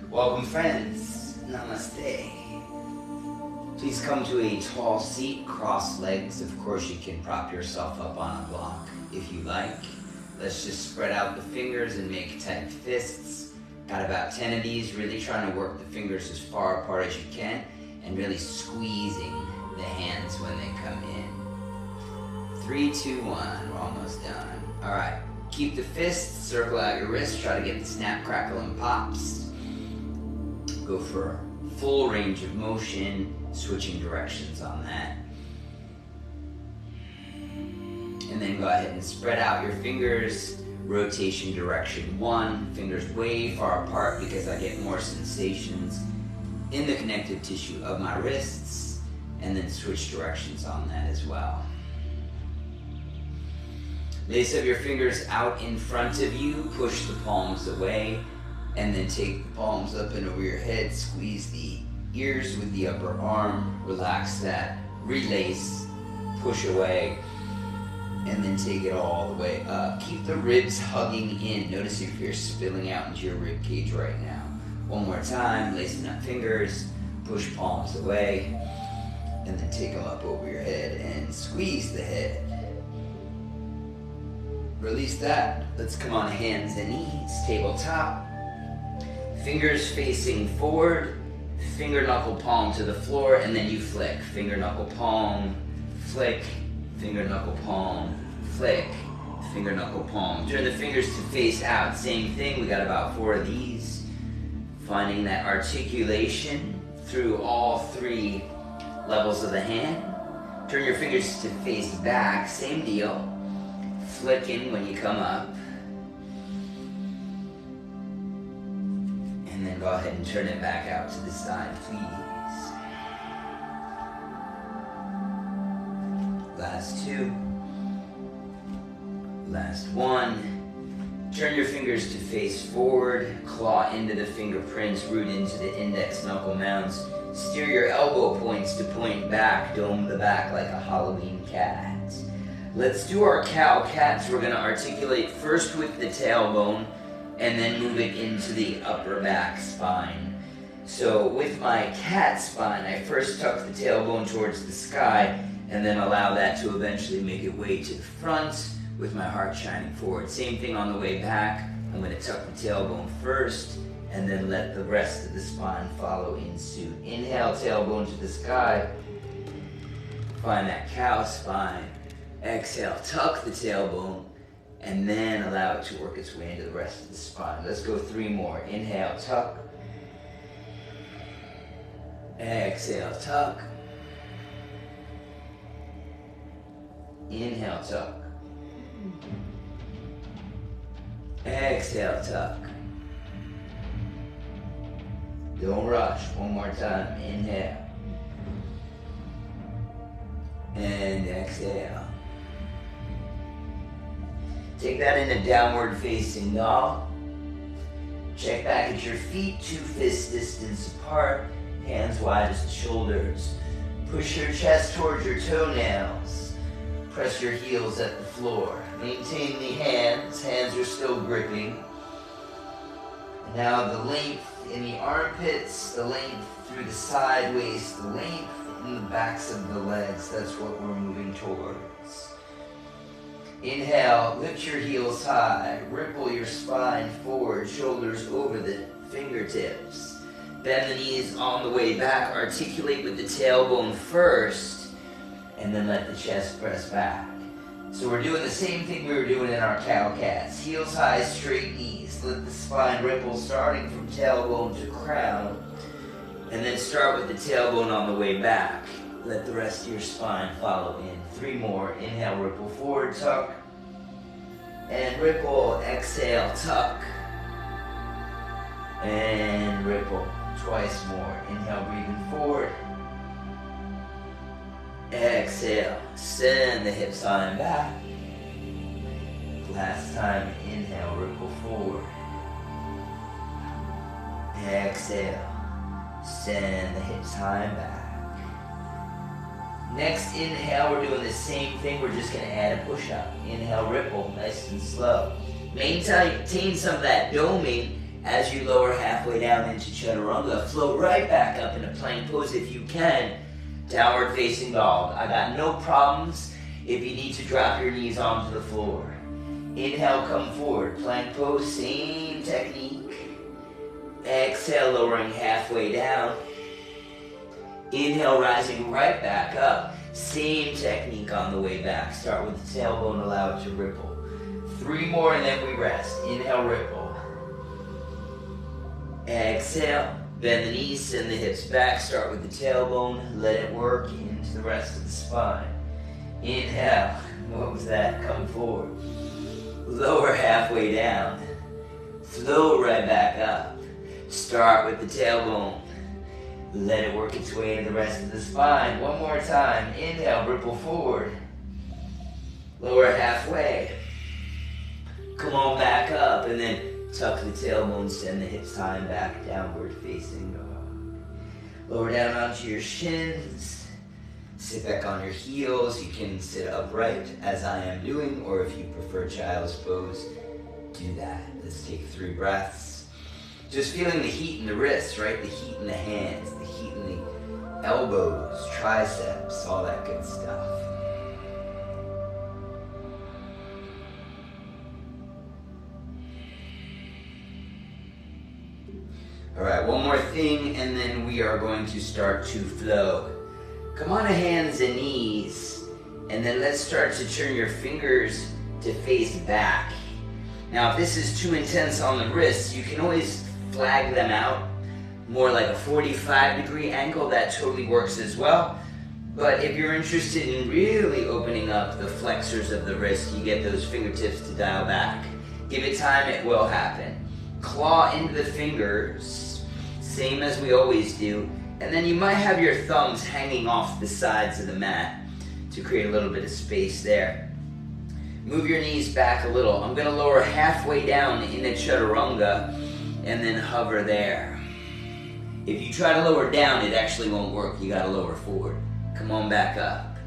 Welcome friends, namaste. Please come to a tall seat, cross legs. Of course you can prop yourself up on a block if you like. Let's just spread out the fingers and make tight fists. Got about 10 of these, really trying to work the fingers as far apart as you can and really squeezing the hands when they come in. 3, 2, 1, we're almost done. All right, keep the fists, circle out your wrists, try to get the snap, crackle, and pops. Go for full range of motion, switching directions on that. And then go ahead and spread out your fingers, rotation direction 1, fingers way far apart because I get more sensations in the connective tissue of my wrists, and then switch directions on that as well. Lace up your fingers out in front of you, push the palms away, and then take the palms up and over your head, squeeze the ears with the upper arm, relax that, relace, push away, and then take it all the way up. Keep the ribs hugging in. Notice if you're spilling out into your rib cage right now. One more time, lacing up fingers, push palms away, and then take them up over your head and squeeze the head. Release that. Let's come on hands and knees, tabletop. Fingers facing forward, finger knuckle palm to the floor, and then you flick. Finger knuckle palm, flick, finger knuckle palm, flick, finger knuckle palm. Turn the fingers to face out. Same thing, we got about 4 of these. Finding that articulation through all 3 levels of the hand. Turn your fingers to face back, same deal. Flicking when you come up. And then go ahead and turn it back out to the side, please. Last 2. Last 1. Turn your fingers to face forward, claw into the fingerprints, root into the index knuckle mounts. Steer your elbow points to point back, dome the back like a Halloween cat. Let's do our cow cats. We're going to articulate first with the tailbone, and then move it into the upper back spine. So with my cat spine, I first tuck the tailbone towards the sky, and then allow that to eventually make it way to the front with my heart shining forward. Same thing on the way back. I'm going to tuck the tailbone first, and then let the rest of the spine follow in suit. Inhale, tailbone to the sky. Find that cow spine. Exhale, tuck the tailbone, and then allow it to work its way into the rest of the spine. Let's go 3 more. Inhale, tuck. Exhale, tuck. Inhale, tuck. Exhale, tuck. Don't rush. One more time. Inhale. And exhale. Take that in a downward facing dog. Check back at your feet, 2 fist distance apart, hands wide as the shoulders. Push your chest towards your toenails. Press your heels at the floor. Maintain the hands are still gripping. And now the length in the armpits, the length through the side waist, the length in the backs of the legs. That's what we're moving towards. Inhale, lift your heels high, ripple your spine forward, shoulders over the fingertips. Bend the knees on the way back, articulate with the tailbone first, and then let the chest press back. So we're doing the same thing we were doing in our cow cats. Heels high, straight knees, let the spine ripple starting from tailbone to crown, and then start with the tailbone on the way back. Let the rest of your spine follow in. 3 more. Inhale, ripple forward, tuck. And ripple, exhale, tuck. And ripple. Twice more. Inhale, breathing forward. Exhale, send the hips high and back. Last time, inhale, ripple forward. Exhale, send the hips high and back. Next inhale, we're doing the same thing. We're just going to add a push-up. Inhale, ripple, nice and slow. Maintain some of that doming As you lower halfway down into chaturanga, float right back up into plank pose if you can. Downward facing dog. I got no problems if you need to drop your knees onto the floor. Inhale, come forward. Plank pose, same technique. Exhale, lowering halfway down. Inhale, rising right back up. Same technique on the way back. Start with the tailbone, allow it to ripple. 3 more and then we rest. Inhale, ripple. Exhale, bend the knees, send the hips back. Start with the tailbone, let it work into the rest of the spine. Inhale, what was that? Come forward. Lower halfway down. Float right back up. Start with the tailbone. Let it work its way into the rest of the spine. One more time. Inhale, ripple forward. Lower halfway. Come on back up and then tuck the tailbone, send the hips high and back, downward facing dog. Lower down onto your shins. Sit back on your heels. You can sit upright as I am doing, or if you prefer child's pose, do that. Let's take 3 breaths. Just feeling the heat in the wrists, right? The heat in the hands, the heat in the elbows, triceps, all that good stuff. All right, one more thing, and then we are going to start to flow. Come on to hands and knees, and then let's start to turn your fingers to face back. Now, if this is too intense on the wrists, you can always flag them out, more like a 45-degree angle. That totally works as well. But if you're interested in really opening up the flexors of the wrist, you get those fingertips to dial back. Give it time, it will happen. Claw into the fingers, same as we always do. And then you might have your thumbs hanging off the sides of the mat to create a little bit of space there. Move your knees back a little. I'm going to lower halfway down into chaturanga and then hover there. If you try to lower down, it actually won't work. You got to lower forward. Come on back up.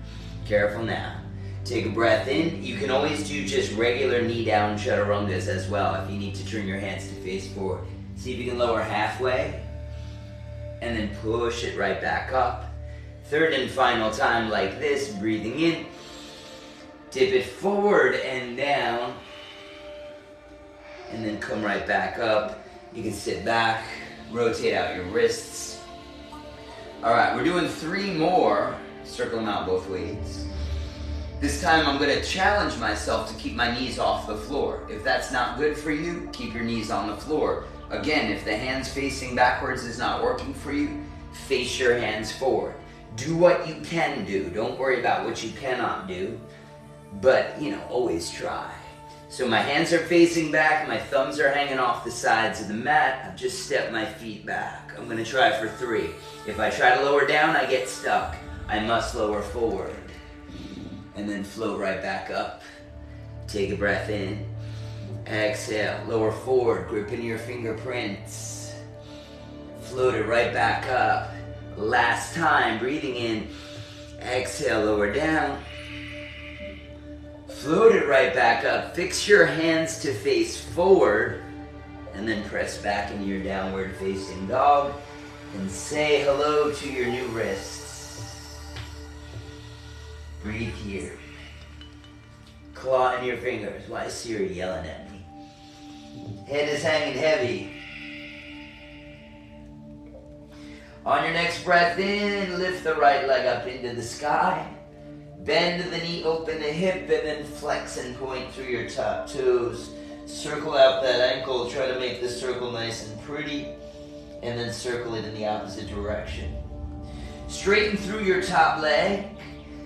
Careful now. Take a breath in. You can always do just regular knee down chaturangas as well if you need to turn your hands to face forward. See if you can lower halfway and then push it right back up. Third and final time like this, breathing in. Dip it forward and down and then come right back up. You can sit back, rotate out your wrists. All right, we're doing 3 more. Circle them out both ways. This time I'm going to challenge myself to keep my knees off the floor. If that's not good for you, keep your knees on the floor. Again, if the hands facing backwards is not working for you, face your hands forward. Do what you can do. Don't worry about what you cannot do. But, always try. So my hands are facing back, my thumbs are hanging off the sides of the mat. I've just stepped my feet back. I'm going to try for 3. If I try to lower down, I get stuck. I must lower forward. And then float right back up. Take a breath in. Exhale, lower forward, grip into your fingerprints. Float it right back up. Last time, breathing in. Exhale, lower down. Float it right back up. Fix your hands to face forward. And then press back into your downward facing dog. And say hello to your new wrists. Breathe here. Claw in your fingers. Why is Siri yelling at me? Head is hanging heavy. On your next breath in, lift the right leg up into the sky. Bend the knee, open the hip, and then flex and point through your top toes. Circle out that ankle. Try to make the circle nice and pretty. And then circle it in the opposite direction. Straighten through your top leg.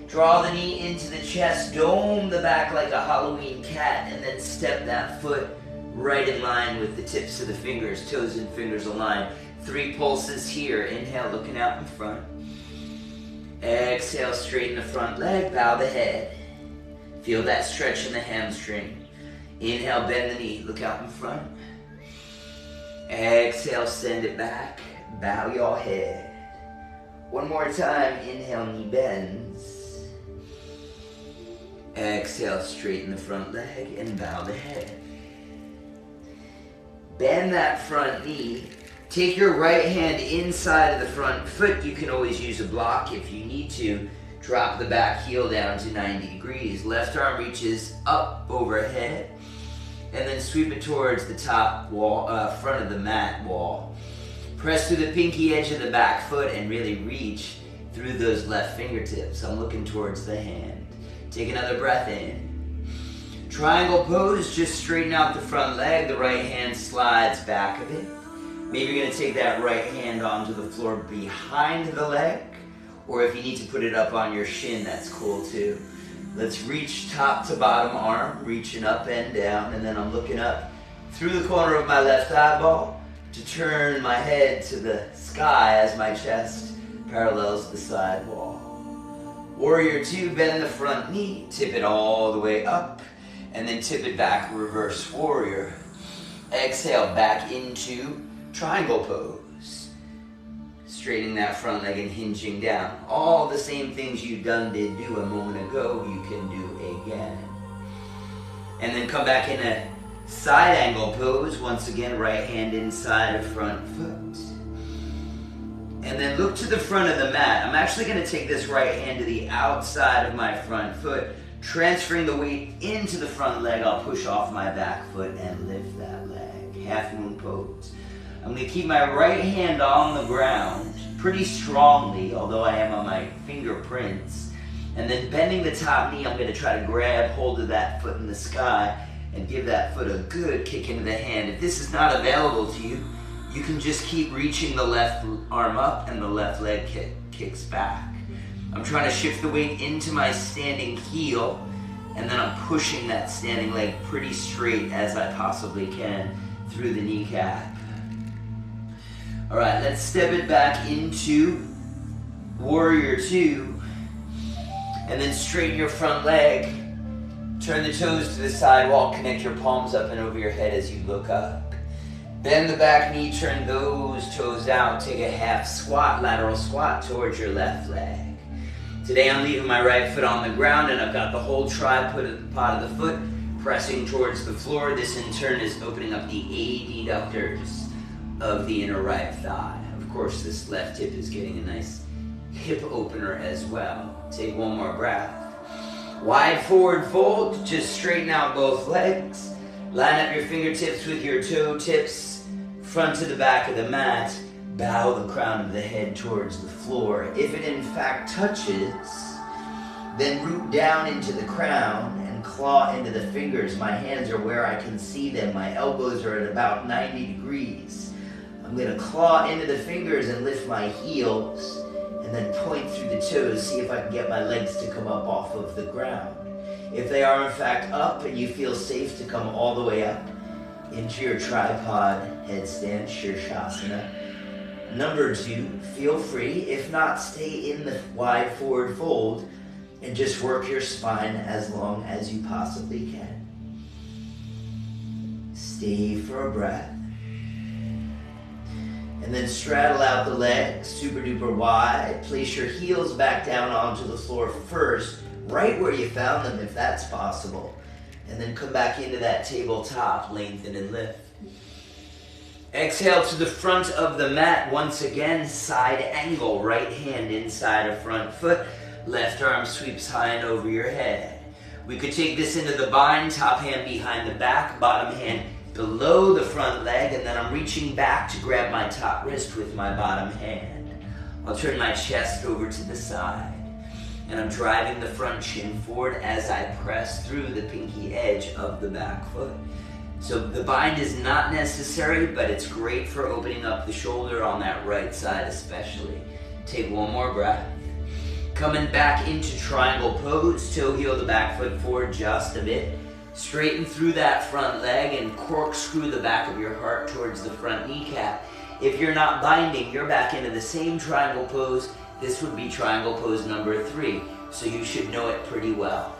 Draw the knee into the chest. Dome the back like a Halloween cat. And then step that foot right in line with the tips of the fingers. Toes and fingers align. 3 pulses here. Inhale, looking out in front. Exhale, straighten the front leg. Bow the head. Feel that stretch in the hamstring. Inhale, bend the knee. Look out in front. Exhale, send it back. Bow your head. One more time. Inhale, knee bends. Exhale, straighten the front leg and bow the head. Bend that front knee. Take your right hand inside of the front foot. You can always use a block if you need to. Drop the back heel down to 90 degrees. Left arm reaches up overhead. And then sweep it towards the top wall, front of the mat wall. Press through the pinky edge of the back foot and really reach through those left fingertips. I'm looking towards the hand. Take another breath in. Triangle pose, just straighten out the front leg. The right hand slides back of it. Maybe you're gonna take that right hand onto the floor behind the leg, or if you need to put it up on your shin, that's cool too. Let's reach top to bottom arm, reaching up and down, and then I'm looking up through the corner of my left eyeball to turn my head to the sky as my chest parallels the side wall. Warrior 2, bend the front knee, tip it all the way up, and then tip it back, reverse warrior. Exhale, back into triangle pose. Straightening that front leg and hinging down. All the same things you did do a moment ago, you can do again. And then come back in a side angle pose. Once again, right hand inside of front foot. And then look to the front of the mat. I'm actually going to take this right hand to the outside of my front foot. Transferring the weight into the front leg, I'll push off my back foot and lift that leg. Half moon pose. I'm going to keep my right hand on the ground pretty strongly, although I am on my fingerprints. And then bending the top knee, I'm going to try to grab hold of that foot in the sky and give that foot a good kick into the hand. If this is not available to you, you can just keep reaching the left arm up and the left leg kicks back. I'm trying to shift the weight into my standing heel, and then I'm pushing that standing leg pretty straight as I possibly can through the kneecap. All right, let's step it back into Warrior 2, and then straighten your front leg. Turn the toes to the side wall, connect your palms up and over your head as you look up. Bend the back knee, turn those toes out, take a half squat, lateral squat towards your left leg. Today I'm leaving my right foot on the ground and I've got the whole tripod at the pot of the foot pressing towards the floor. This in turn is opening up the adductors of the inner right thigh. Of course, this left hip is getting a nice hip opener as well. Take one more breath. Wide forward fold, just straighten out both legs. Line up your fingertips with your toe tips, front to the back of the mat. Bow the crown of the head towards the floor. If it in fact touches, then root down into the crown and claw into the fingers. My hands are where I can see them. My elbows are at about 90 degrees. I'm going to claw into the fingers and lift my heels and then point through the toes, see if I can get my legs to come up off of the ground. If they are in fact up and you feel safe to come all the way up into your tripod headstand, Shirshasana. Number 2, feel free. If not, stay in the wide forward fold and just work your spine as long as you possibly can. Stay for a breath. And then straddle out the legs, super duper wide. Place your heels back down onto the floor first, right where you found them if that's possible. And then come back into that tabletop, lengthen and lift. Exhale to the front of the mat. Once again, side angle. Right hand inside of front foot. Left arm sweeps high and over your head. We could take this into the bind. Top hand behind the back. Bottom hand below the front leg. And then I'm reaching back to grab my top wrist with my bottom hand. I'll turn my chest over to the side. And I'm driving the front shin forward as I press through the pinky edge of the back foot. So the bind is not necessary, but it's great for opening up the shoulder on that right side especially. Take one more breath. Coming back into triangle pose, toe heel the back foot forward just a bit. Straighten through that front leg and corkscrew the back of your heart towards the front kneecap. If you're not binding, you're back into the same triangle pose. This would be triangle pose number 3, so you should know it pretty well.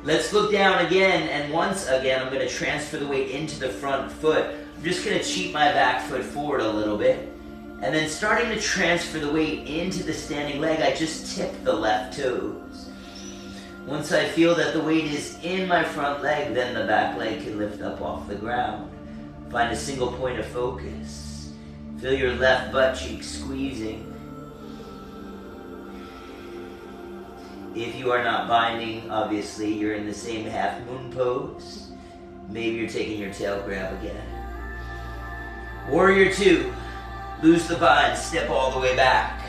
Let's look down again, and once again, I'm going to transfer the weight into the front foot. I'm just going to cheat my back foot forward a little bit. And then starting to transfer the weight into the standing leg, I just tip the left toes. Once I feel that the weight is in my front leg, then the back leg can lift up off the ground. Find a single point of focus. Feel your left butt cheek squeezing. If you are not binding, obviously you're in the same half moon pose. Maybe you're taking your tail grab again. Warrior 2. Lose the bind, step all the way back.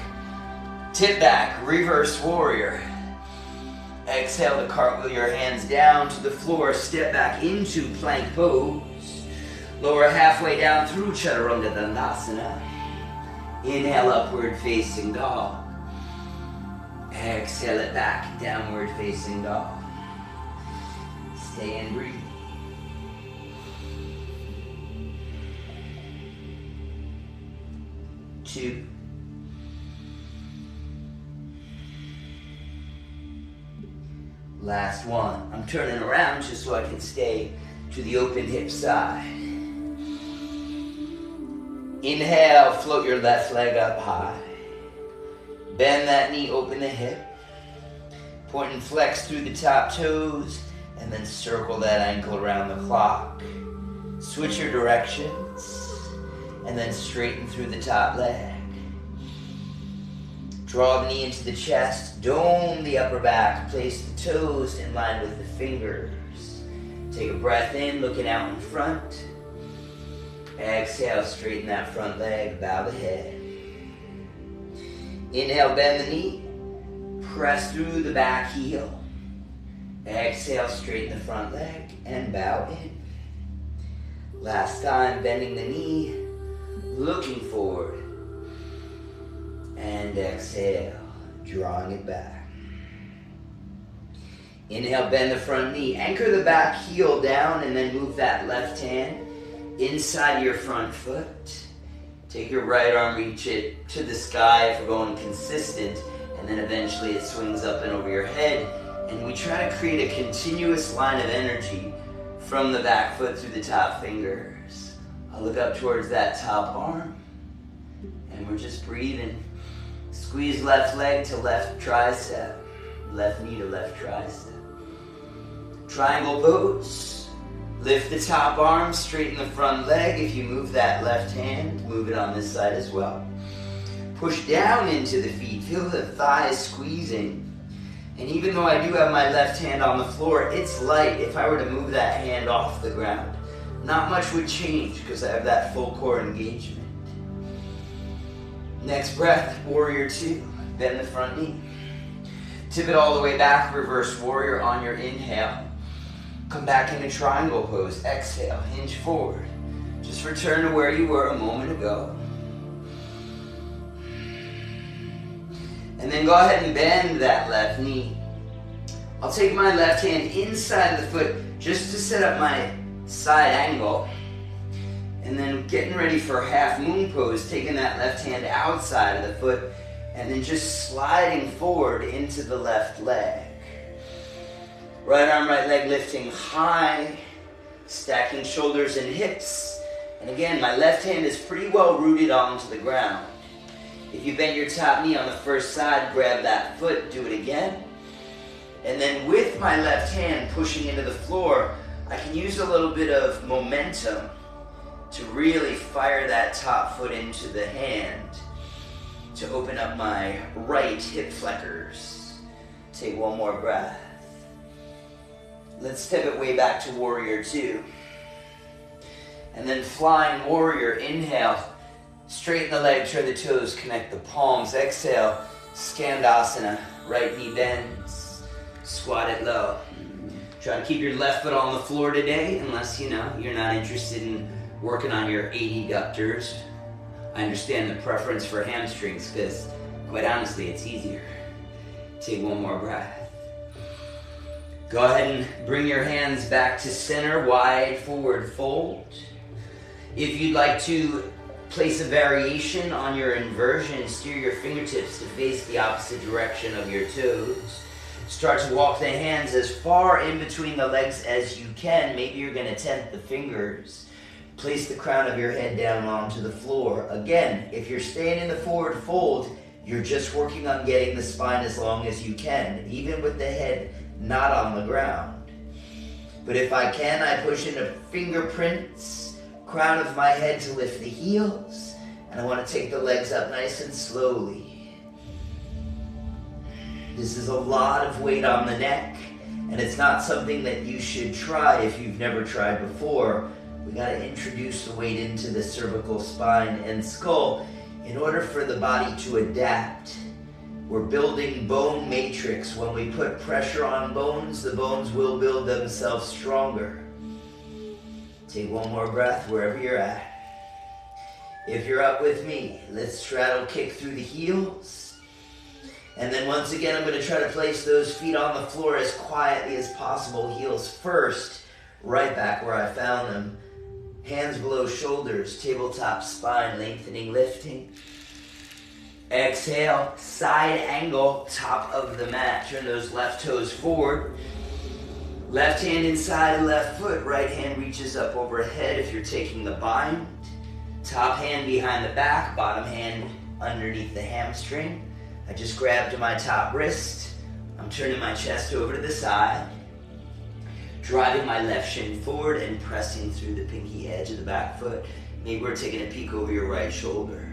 Tip back, reverse warrior. Exhale to cartwheel your hands down to the floor, step back into plank pose. Lower halfway down through Chaturanga Dandasana. Inhale, upward facing dog. Exhale it back, downward facing dog. Stay and breathe. Two. Last one. I'm turning around just so I can stay to the open hip side. Inhale, float your left leg up high. Bend that knee, open the hip. Point and flex through the top toes, and then circle that ankle around the clock. Switch your directions, and then straighten through the top leg. Draw the knee into the chest, dome the upper back, place the toes in line with the fingers. Take a breath in, looking out in front. Exhale, straighten that front leg, bow the head. Inhale, bend the knee, press through the back heel. Exhale, straighten the front leg and bow in. Last time, bending the knee, looking forward. And exhale, drawing it back. Inhale, bend the front knee, anchor the back heel down, and then move that left hand inside your front foot. Take your right arm, reach it to the sky if we're going consistent, and then eventually it swings up and over your head. And we try to create a continuous line of energy from the back foot through the top fingers. I'll look up towards that top arm, and we're just breathing. Squeeze left leg to left tricep, left knee to left tricep. Triangle pose. Lift the top arm, straighten the front leg. If you move that left hand, move it on this side as well. Push down into the feet. Feel the thighs squeezing. And even though I do have my left hand on the floor, it's light. If I were to move that hand off the ground, not much would change because I have that full core engagement. Next breath, warrior 2. Bend the front knee. Tip it all the way back, reverse warrior on your inhale. Come back into triangle pose. Exhale, hinge forward. Just return to where you were a moment ago. And then go ahead and bend that left knee. I'll take my left hand inside of the foot just to set up my side angle. And then getting ready for half moon pose, taking that left hand outside of the foot and then just sliding forward into the left leg. Right arm, right leg lifting high, stacking shoulders and hips. And again, my left hand is pretty well rooted onto the ground. If you bend your top knee on the first side, grab that foot, do it again. And then with my left hand pushing into the floor, I can use a little bit of momentum to really fire that top foot into the hand to open up my right hip flexors. Take one more breath. Let's step it way back to warrior 2. And then flying warrior, inhale. Straighten the leg, turn the toes, connect the palms. Exhale, Skandasana, right knee bends. Squat it low. Try to keep your left foot on the floor today, unless you're not interested in working on your adductors. I understand the preference for hamstrings because, quite honestly, it's easier. Take one more breath. Go ahead and bring your hands back to center, wide forward fold. If you'd like to place a variation on your inversion, steer your fingertips to face the opposite direction of your toes. Start to walk the hands as far in between the legs as you can. Maybe you're going to tent the fingers. Place the crown of your head down onto the floor. Again, if you're staying in the forward fold, you're just working on getting the spine as long as you can, even with the head not on the ground. But if I can, I push into fingerprints, crown of my head to lift the heels. And I want to take the legs up nice and slowly. This is a lot of weight on the neck, and it's not something that you should try if you've never tried before. We got to introduce the weight into the cervical spine and skull in order for the body to adapt. We're building bone matrix. When we put pressure on bones, the bones will build themselves stronger. Take one more breath wherever you're at. If you're up with me, let's straddle kick through the heels. And then once again, I'm going to try to place those feet on the floor as quietly as possible. Heels first, right back where I found them. Hands below shoulders, tabletop spine, lengthening, lifting. Exhale, side angle, top of the mat. Turn those left toes forward. Left hand inside left foot, right hand reaches up overhead if you're taking the bind. Top hand behind the back, bottom hand underneath the hamstring. I just grabbed my top wrist. I'm turning my chest over to the side. Driving my left shin forward and pressing through the pinky edge of the back foot. Maybe we're taking a peek over your right shoulder.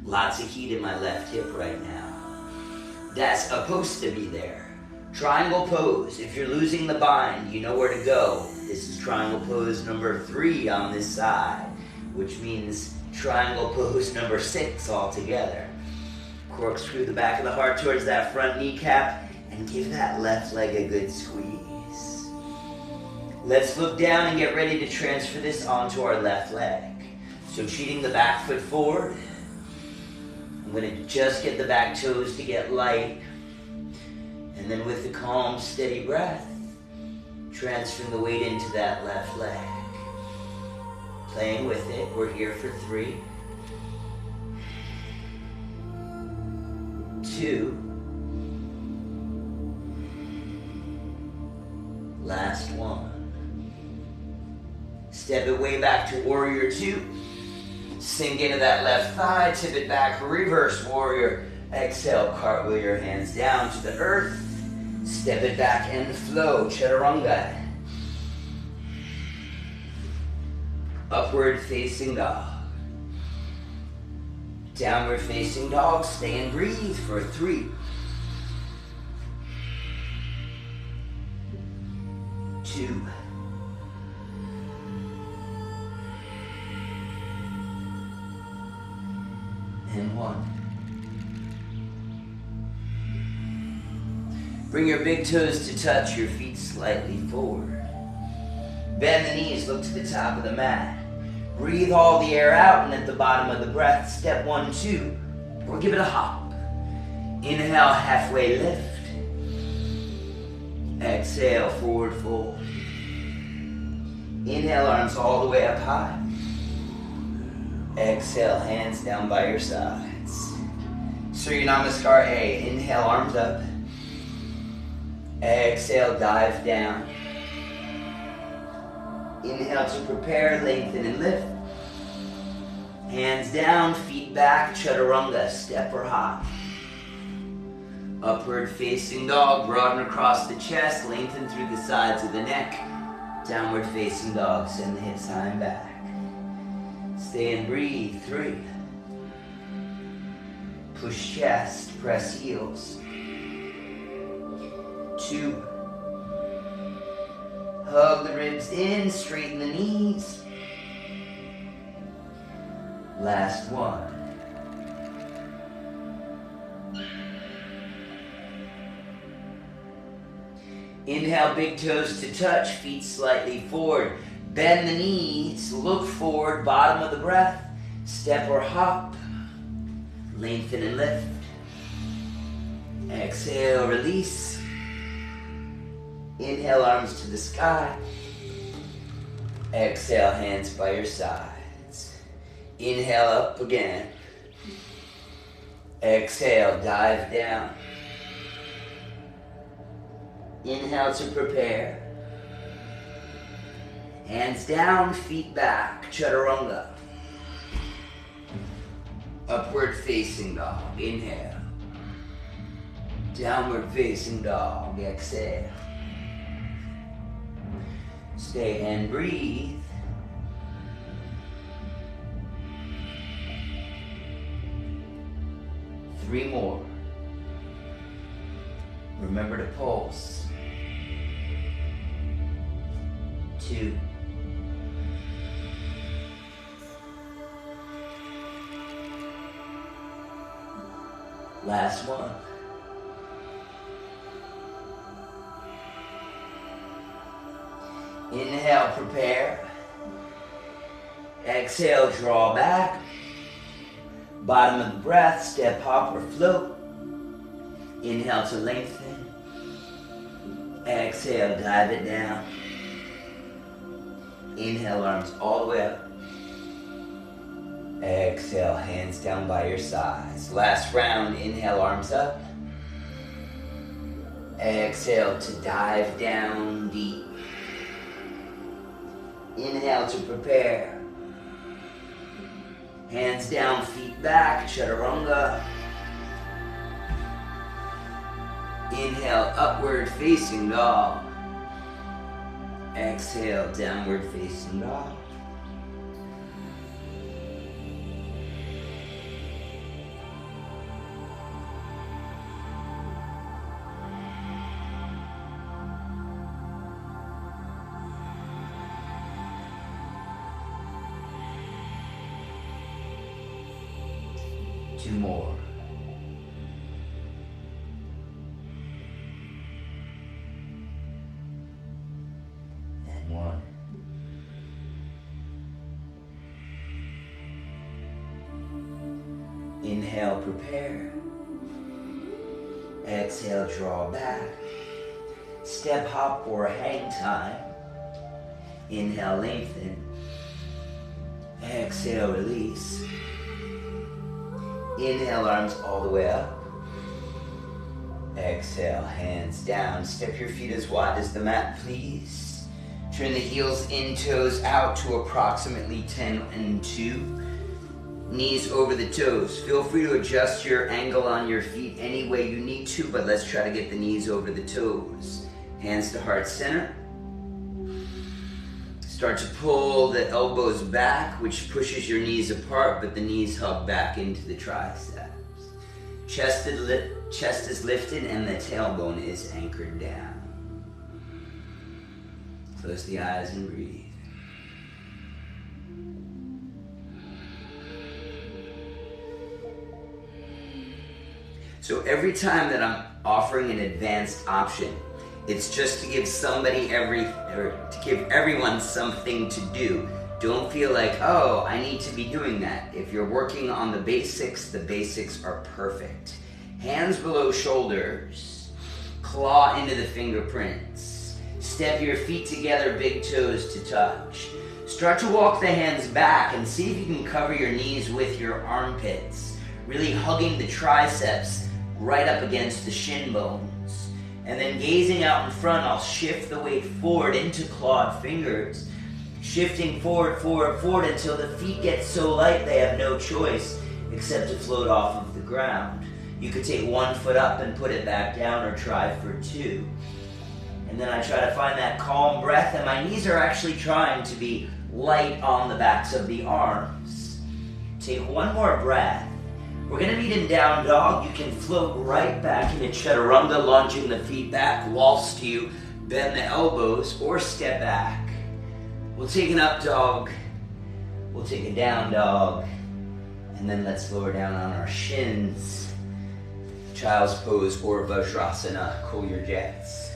Lots of heat in my left hip right now. That's supposed to be there. Triangle pose. If you're losing the bind, you know where to go. This is triangle pose number 3 on this side, which means triangle pose number 6 altogether. Corkscrew the back of the heart towards that front kneecap and give that left leg a good squeeze. Let's look down and get ready to transfer this onto our left leg. So cheating the back foot forward. I'm going to just get the back toes to get light. And then with the calm, steady breath, transferring the weight into that left leg. Playing with it. We're here for 3, 2, last 1. Step it way back to warrior 2. Sink into that left thigh, tip it back, reverse warrior. Exhale, cartwheel your hands down to the earth. Step it back and flow, chaturanga. Upward facing dog. Downward facing dog, stay and breathe for 3, 2, and 1. Bring your big toes to touch, your feet slightly forward. Bend the knees, look to the top of the mat. Breathe all the air out, and at the bottom of the breath, step 1, 2, or give it a hop. Inhale, halfway lift. Exhale, forward fold. Inhale, arms all the way up high. Exhale, hands down by your sides. Surya Namaskar A. Inhale, arms up. Exhale, dive down. Inhale to prepare, lengthen and lift. Hands down, feet back, chaturanga, step or hop. Upward facing dog, broaden across the chest, lengthen through the sides of the neck. Downward facing dog, send the hips high and back. Stay and breathe, 3. Push chest, press heels. 2. Hug the ribs in, straighten the knees. Last 1. Inhale, big toes to touch, feet slightly forward. Bend the knees, look forward, bottom of the breath. Step or hop. Lengthen and lift. Exhale, release. Inhale, arms to the sky. Exhale, hands by your sides. Inhale, up again. Exhale, dive down. Inhale to prepare. Hands down, feet back, chaturanga. Upward facing dog, inhale. Downward facing dog, exhale. Stay and breathe. Three more. Remember to pulse. 2. Last one. Inhale, prepare. Exhale, draw back. Bottom of the breath, step, hop, or float. Inhale to lengthen. Exhale, dive it down. Inhale, arms all the way up. Exhale, hands down by your sides. Last round, inhale, arms up. Exhale to dive down deep. Inhale to prepare. Hands down, feet back, chaturanga. Inhale, upward facing dog. Exhale, downward facing dog. Two more. And one. Inhale, prepare. Exhale, draw back. Step, hop, or hang time. Inhale, lengthen. Exhale, release. Inhale, arms all the way up. Exhale, hands down. Step your feet as wide as the mat, please. Turn the heels in, toes out to approximately 10 and 2. Knees over the toes. Feel free to adjust your angle on your feet any way you need to, but let's try to get the knees over the toes. Hands to heart center. Start to pull the elbows back, which pushes your knees apart, but the knees hug back into the triceps. Chest is lifted and the tailbone is anchored down. Close the eyes and breathe. So every time that I'm offering an advanced option, it's just to give everyone something to do. Don't feel like, oh, I need to be doing that. If you're working on the basics are perfect. Hands below shoulders, claw into the fingerprints. Step your feet together, big toes to touch. Start to walk the hands back and see if you can cover your knees with your armpits, really hugging the triceps right up against the shin bones. And then gazing out in front, I'll shift the weight forward into clawed fingers. Shifting forward until the feet get so light they have no choice except to float off of the ground. You could take one foot up and put it back down or try for 2. And then I try to find that calm breath, and my knees are actually trying to be light on the backs of the arms. Take one more breath. We're going to meet in down dog. You can float right back into chaturanga, launching the feet back, waltz to you, bend the elbows, or step back. We'll take an up dog, we'll take a down dog, and then let's lower down on our shins. Child's pose or Vajrasana, cool your jets.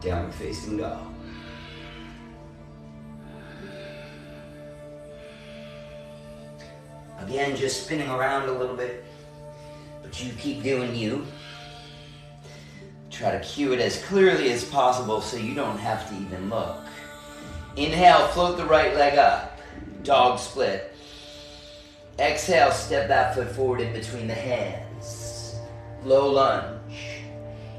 Downward facing dog. Again, just spinning around a little bit, but you keep doing you. Try to cue it as clearly as possible so you don't have to even look. Inhale, float the right leg up. Dog split. Exhale, step that foot forward in between the hands. Low lunge.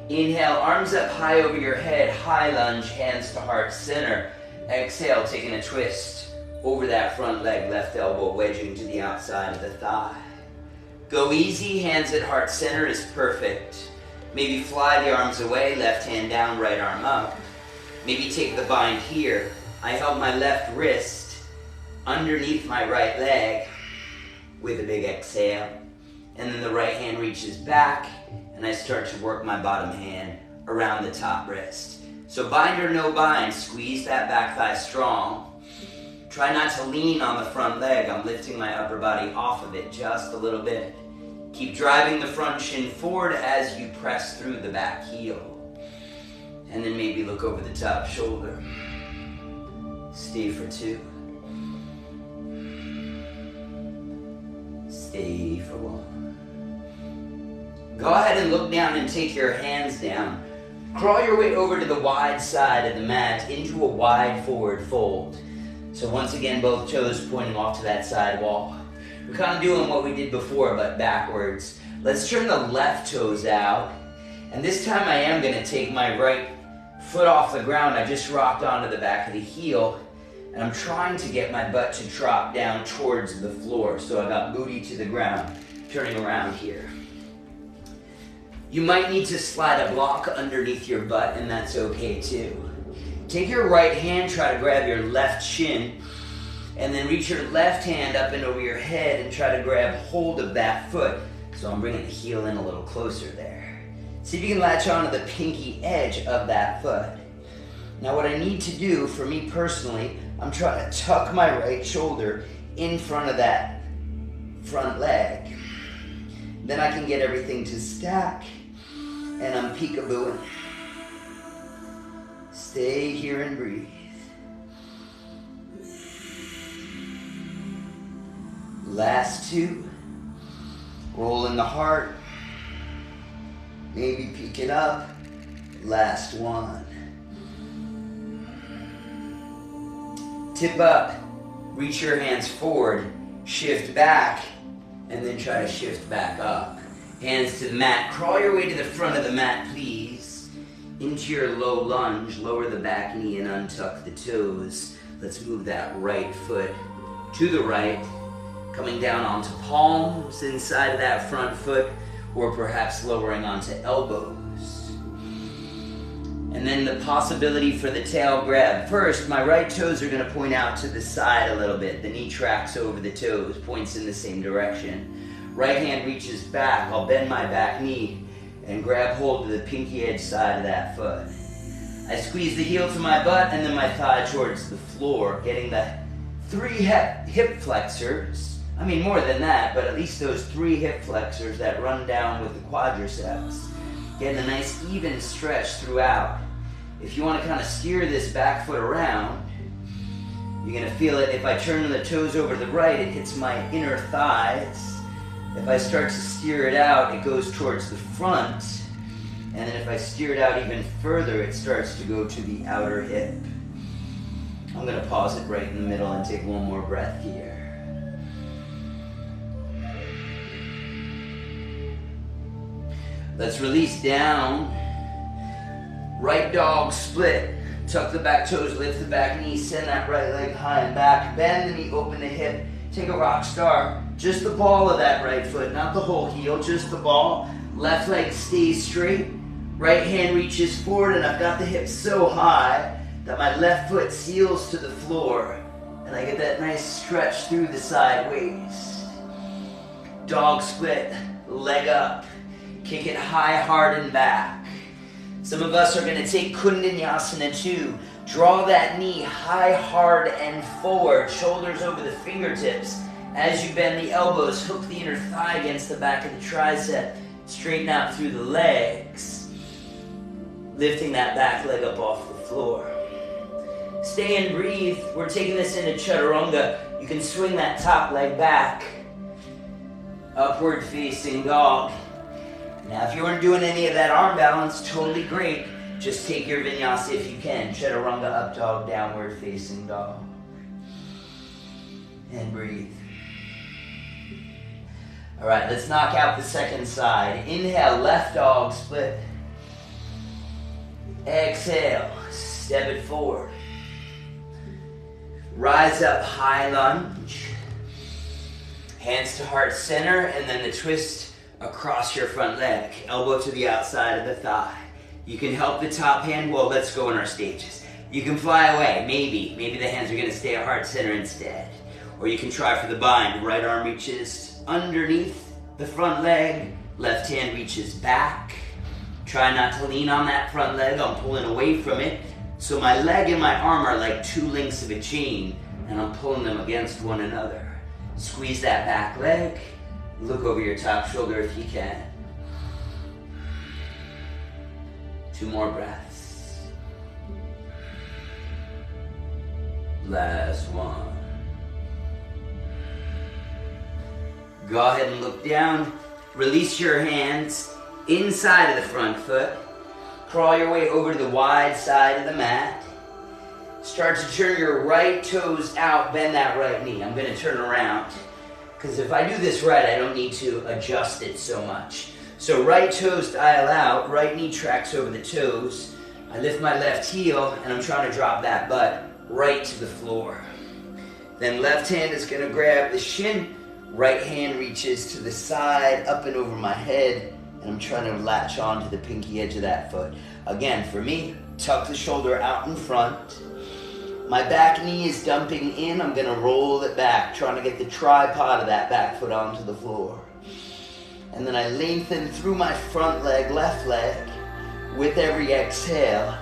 Inhale, arms up high over your head. High lunge, hands to heart center. Exhale, taking a twist over that front leg, left elbow wedging to the outside of the thigh. Go easy, hands at heart center is perfect. Maybe fly the arms away, left hand down, right arm up. Maybe take the bind here. I held my left wrist underneath my right leg with a big exhale. And then the right hand reaches back and I start to work my bottom hand around the top wrist. So bind or no bind, squeeze that back thigh strong. Try not to lean on the front leg. I'm lifting my upper body off of it just a little bit. Keep driving the front shin forward as you press through the back heel. And then maybe look over the top shoulder. Stay for 2. Stay for 1. Go ahead and look down and take your hands down. Crawl your way over to the wide side of the mat into a wide forward fold. So once again, both toes pointing off to that side wall. We're kind of doing what we did before, but backwards. Let's turn the left toes out. And this time I am going to take my right foot off the ground. I just rocked onto the back of the heel. And I'm trying to get my butt to drop down towards the floor. So I got booty to the ground, turning around here. You might need to slide a block underneath your butt, and that's okay too. Take your right hand, try to grab your left shin, and then reach your left hand up and over your head and try to grab hold of that foot. So I'm bringing the heel in a little closer there. See if you can latch onto the pinky edge of that foot. Now what I need to do, for me personally, I'm trying to tuck my right shoulder in front of that front leg. Then I can get everything to stack, and I'm peekabooing. Stay here and breathe. Last 2. Rolling the heart. Maybe peek it up. Last 1. Tip up. Reach your hands forward. Shift back. And then try to shift back up. Hands to the mat. Crawl your way to the front of the mat, please. Into your low lunge. Lower the back knee and untuck the toes. Let's move that right foot to the right. Coming down onto palms inside of that front foot, or perhaps lowering onto elbows. And then the possibility for the tail grab. First, my right toes are going to point out to the side a little bit. The knee tracks over the toes, points in the same direction. Right hand reaches back. I'll bend my back knee and grab hold of the pinky edge side of that foot. I squeeze the heel to my butt and then my thigh towards the floor, getting the 3 hip flexors. I mean more than that, but at least those 3 hip flexors that run down with the quadriceps. Getting a nice even stretch throughout. If you want to kind of steer this back foot around, you're going to feel it. If I turn the toes over to the right, it hits my inner thighs. If I start to steer it out, it goes towards the front. And then if I steer it out even further, it starts to go to the outer hip. I'm going to pause it right in the middle and take one more breath here. Let's release down. Right dog split. Tuck the back toes, lift the back knee, send that right leg high and back. Bend the knee, open the hip. Take a rock star. Just the ball of that right foot, not the whole heel, just the ball. Left leg stays straight. Right hand reaches forward, and I've got the hips so high that my left foot seals to the floor. And I get that nice stretch through the side waist. Dog split, leg up. Kick it high, hard, and back. Some of us are going to take Kundalini too. Draw that knee high, hard, and forward. Shoulders over the fingertips. As you bend the elbows, hook the inner thigh against the back of the tricep. Straighten out through the legs. Lifting that back leg up off the floor. Stay and breathe. We're taking this into Chaturanga. You can swing that top leg back. Upward facing dog. Now if you weren't doing any of that arm balance, totally great. Just take your vinyasa if you can. Chaturanga, up dog, downward facing dog. And breathe. All right, let's knock out the second side. Inhale, left dog split. Exhale, step it forward. Rise up, high lunge. Hands to heart center, and then the twist across your front leg. Elbow to the outside of the thigh. You can help the top hand. Well, let's go in our stages. You can fly away, maybe. Maybe the hands are gonna stay at heart center instead. Or you can try for the bind. Right arm reaches underneath the front leg. Left hand reaches back. Try not to lean on that front leg. I'm pulling away from it. So my leg and my arm are like two links of a chain, and I'm pulling them against one another. Squeeze that back leg. Look over your top shoulder if you can. 2 more breaths. Last one. Go ahead and look down. Release your hands inside of the front foot. Crawl your way over to the wide side of the mat. Start to turn your right toes out, bend that right knee. I'm gonna turn around, because if I do this right, I don't need to adjust it so much. So right toes dial out, right knee tracks over the toes. I lift my left heel, and I'm trying to drop that butt right to the floor. Then left hand is gonna grab the shin, right hand reaches to the side, up and over my head, and I'm trying to latch on to the pinky edge of that foot. Again, for me, tuck the shoulder out in front. My back knee is dumping in. I'm gonna roll it back, trying to get the tripod of that back foot onto the floor. And then I lengthen through my front leg, left leg, with every exhale,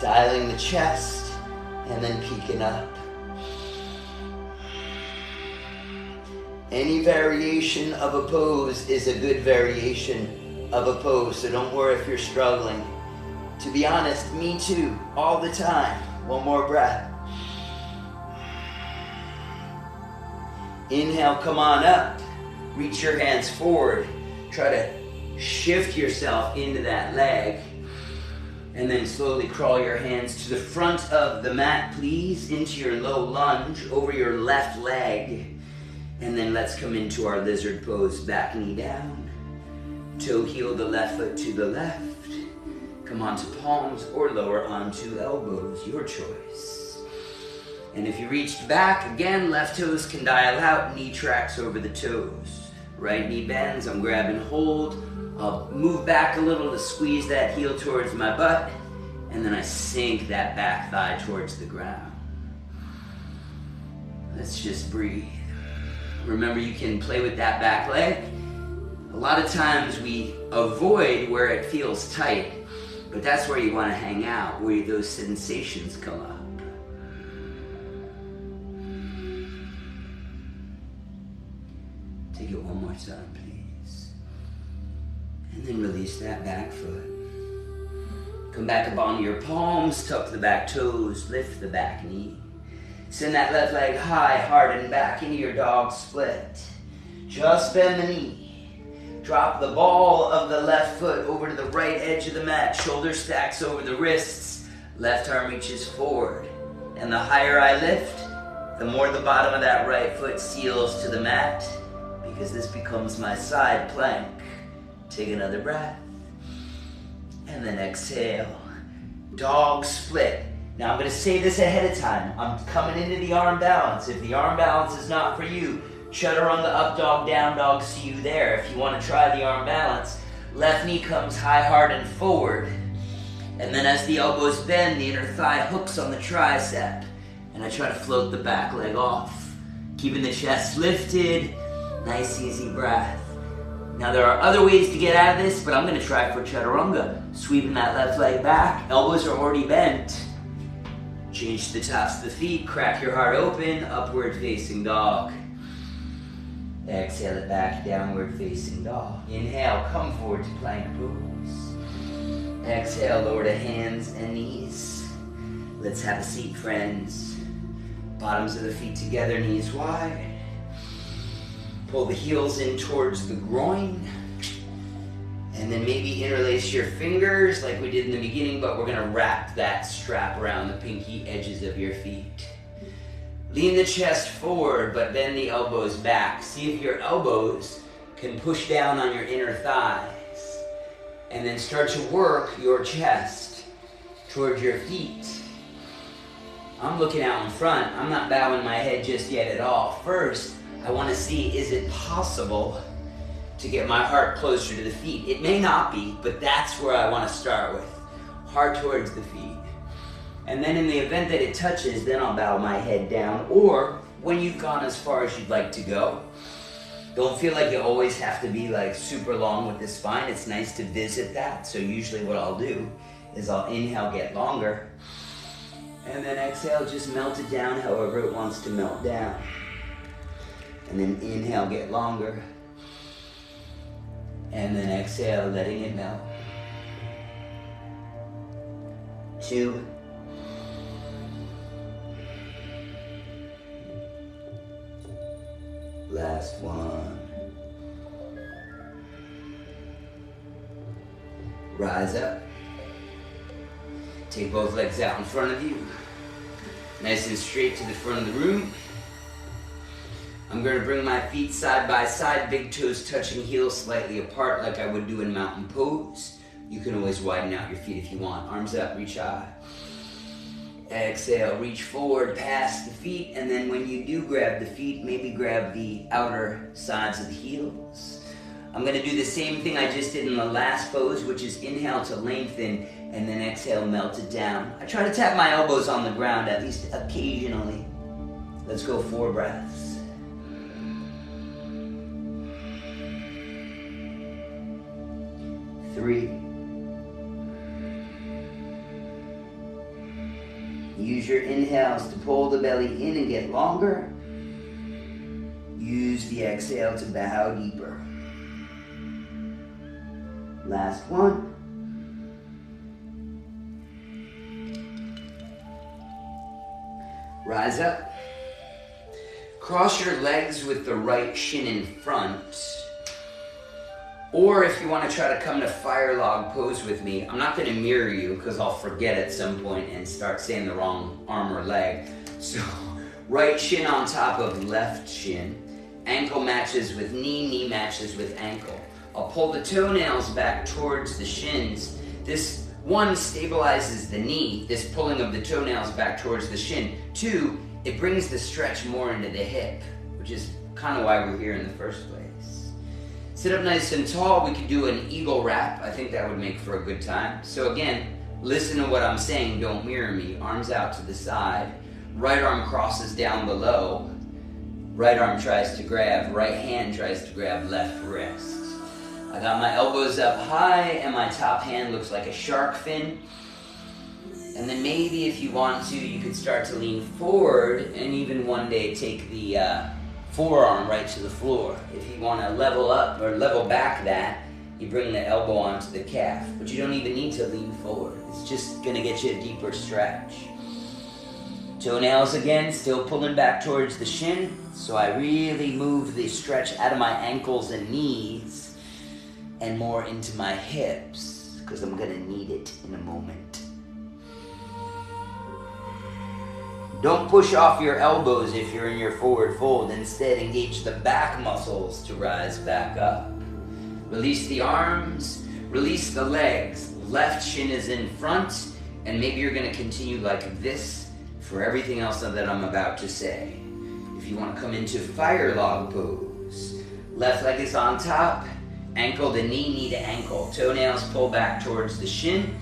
dialing the chest, and then peeking up. Any variation of a pose is a good variation of a pose, so don't worry if you're struggling. To be honest, me too, all the time. One more breath. Inhale, come on up. Reach your hands forward. Try to shift yourself into that leg. And then slowly crawl your hands to the front of the mat, please, into your low lunge over your left leg. And then let's come into our lizard pose, back knee down. Toe heel the left foot to the left. Come onto palms or lower onto elbows, your choice. And if you reached back, again, left toes can dial out, knee tracks over the toes. Right knee bends, I'm grabbing hold. I'll move back a little to squeeze that heel towards my butt, and then I sink that back thigh towards the ground. Let's just breathe. Remember, you can play with that back leg. A lot of times we avoid where it feels tight, but that's where you want to hang out, where those sensations come up. Take it one more time, please. And then release that back foot. Come back up onto your palms, tuck the back toes, lift the back knee. Send that left leg high, hard and back into your dog split. Just bend the knee. Drop the ball of the left foot over to the right edge of the mat. Shoulder stacks over the wrists. Left arm reaches forward. And the higher I lift, the more the bottom of that right foot seals to the mat, because this becomes my side plank. Take another breath. And then exhale. Dog split. Now I'm going to say this ahead of time. I'm coming into the arm balance. If the arm balance is not for you, chaturanga, up dog, down dog, see you there. If you want to try the arm balance, left knee comes high, hard, and forward. And then as the elbows bend, the inner thigh hooks on the tricep. And I try to float the back leg off. Keeping the chest lifted. Nice, easy breath. Now there are other ways to get out of this, but I'm going to try for chaturanga. Sweeping that left leg back. Elbows are already bent. Change the tops of the feet. Crack your heart open. Upward facing dog. Exhale it back, downward facing dog. Inhale, come forward to plank pose. Exhale, lower to hands and knees. Let's have a seat, friends. Bottoms of the feet together, knees wide. Pull the heels in towards the groin. And then maybe interlace your fingers like we did in the beginning, but we're gonna wrap that strap around the pinky edges of your feet. Lean the chest forward, but bend the elbows back. See if your elbows can push down on your inner thighs. And then start to work your chest towards your feet. I'm looking out in front. I'm not bowing my head just yet at all. First, I want to see, is it possible to get my heart closer to the feet? It may not be, but that's where I want to start with. Heart towards the feet. And then in the event that it touches, then I'll bow my head down. Or when you've gone as far as you'd like to go, don't feel like you always have to be like super long with the spine. It's nice to visit that. So usually what I'll do is I'll inhale, get longer. And then exhale, just melt it down however it wants to melt down. And then inhale, get longer. And then exhale, letting it melt. 2. Last one. Rise up. Take both legs out in front of you. Nice and straight to the front of the room. I'm going to bring my feet side by side, big toes touching heels slightly apart like I would do in mountain pose. You can always widen out your feet if you want. Arms up, reach high. Exhale, reach forward past the feet, and then when you do grab the feet, maybe grab the outer sides of the heels. I'm going to do the same thing I just did in the last pose, which is inhale to lengthen, and then exhale, melt it down. I try to tap my elbows on the ground, at least occasionally. Let's go 4 breaths. 3. Use your inhales to pull the belly in and get longer. Use the exhale to bow deeper. Last one. Rise up. Cross your legs with the right shin in front. Or if you want to try to come to fire log pose with me, I'm not going to mirror you because I'll forget at some point and start saying the wrong arm or leg. So right shin on top of left shin. Ankle matches with knee, knee matches with ankle. I'll pull the toenails back towards the shins. This 1 stabilizes the knee, this pulling of the toenails back towards the shin. 2, it brings the stretch more into the hip, which is kind of why we're here in the first place. Sit up nice and tall. We could do an eagle wrap. I think that would make for a good time. So again, listen to what I'm saying. Don't mirror me. Arms out to the side. Right arm crosses down below. Right arm tries to grab. Right hand tries to grab left wrist. I got my elbows up high and my top hand looks like a shark fin. And then maybe if you want to, you could start to lean forward and even one day take the forearm right to the floor. If you want to level up or level back that, you bring the elbow onto the calf. But you don't even need to lean forward. It's just going to get you a deeper stretch. Toenails again, still pulling back towards the shin. So I really move the stretch out of my ankles and knees and more into my hips because I'm going to need it in a moment. Don't push off your elbows if you're in your forward fold. Instead, engage the back muscles to rise back up. Release the arms, release the legs. Left shin is in front, and maybe you're going to continue like this for everything else that I'm about to say. If you want to come into fire log pose, left leg is on top, ankle to knee, knee to ankle. Toenails pull back towards the shin.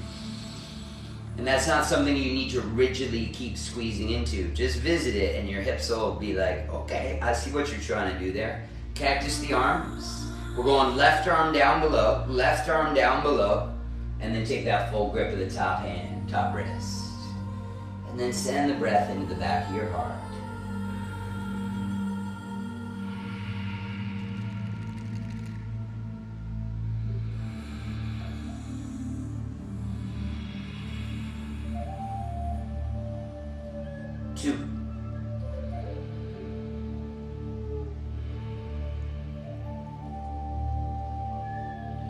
And that's not something you need to rigidly keep squeezing into. Just visit it and your hips will be like, okay, I see what you're trying to do there. Cactus the arms. We're going left arm down below, and then take that full grip of the top hand, top wrist. And then send the breath into the back of your heart. Two.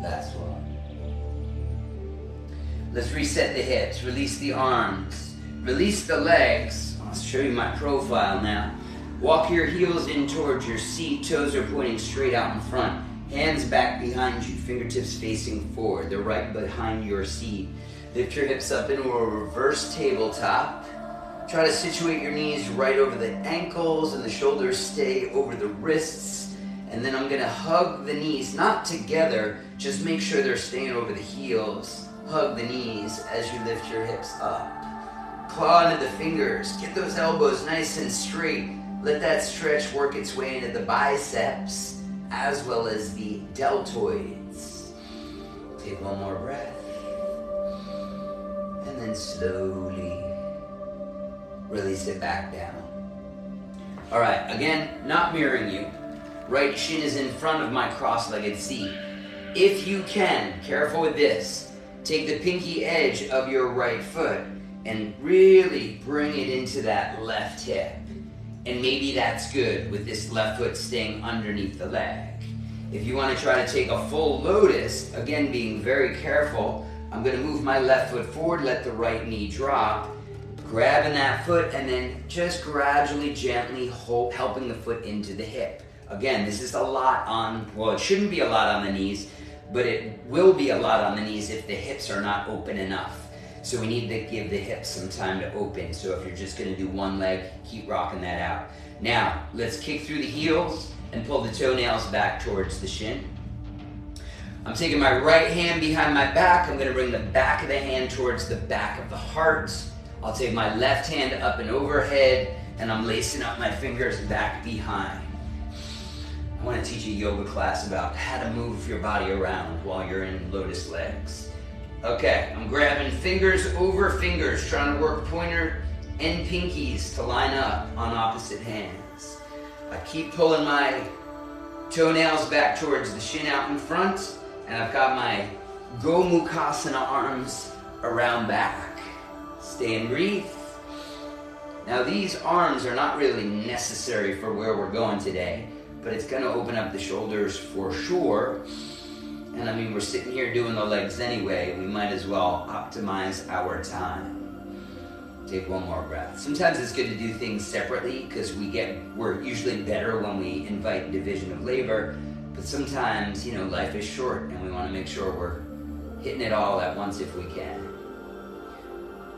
Last one. Let's reset the hips, release the arms, release the legs. I'll show you my profile now. Walk your heels in towards your seat, toes are pointing straight out in front. Hands back behind you, fingertips facing forward, they're right behind your seat. Lift your hips up into a reverse tabletop. Try to situate your knees right over the ankles and the shoulders stay over the wrists. And then I'm gonna hug the knees, not together, just make sure they're staying over the heels. Hug the knees as you lift your hips up. Claw into the fingers, get those elbows nice and straight. Let that stretch work its way into the biceps as well as the deltoids. Take one more breath. And then slowly release it back down. All right, again, not mirroring you. Right shin is in front of my cross-legged seat. If you can, careful with this, take the pinky edge of your right foot and really bring it into that left hip. And maybe that's good with this left foot staying underneath the leg. If you want to try to take a full lotus, again being very careful, I'm going to move my left foot forward, let the right knee drop, grabbing that foot and then just gradually, gently helping the foot into the hip. Again, this is a lot on, well, it shouldn't be a lot on the knees, but it will be a lot on the knees if the hips are not open enough. So we need to give the hips some time to open. So if you're just gonna do one leg, keep rocking that out. Now, let's kick through the heels and pull the toenails back towards the shin. I'm taking my right hand behind my back. I'm gonna bring the back of the hand towards the back of the heart. I'll take my left hand up and overhead, and I'm lacing up my fingers back behind. I wanna teach a yoga class about how to move your body around while you're in lotus legs. Okay, I'm grabbing fingers over fingers, trying to work pointer and pinkies to line up on opposite hands. I keep pulling my toenails back towards the shin out in front, and I've got my Gomukhasana arms around back. Stay and breathe. Now these arms are not really necessary for where we're going today, but it's gonna open up the shoulders for sure. And I mean, we're sitting here doing the legs anyway. We might as well optimize our time. Take one more breath. Sometimes it's good to do things separately because we're usually better when we invite division of labor. But sometimes, you know, life is short and we want to make sure we're hitting it all at once if we can.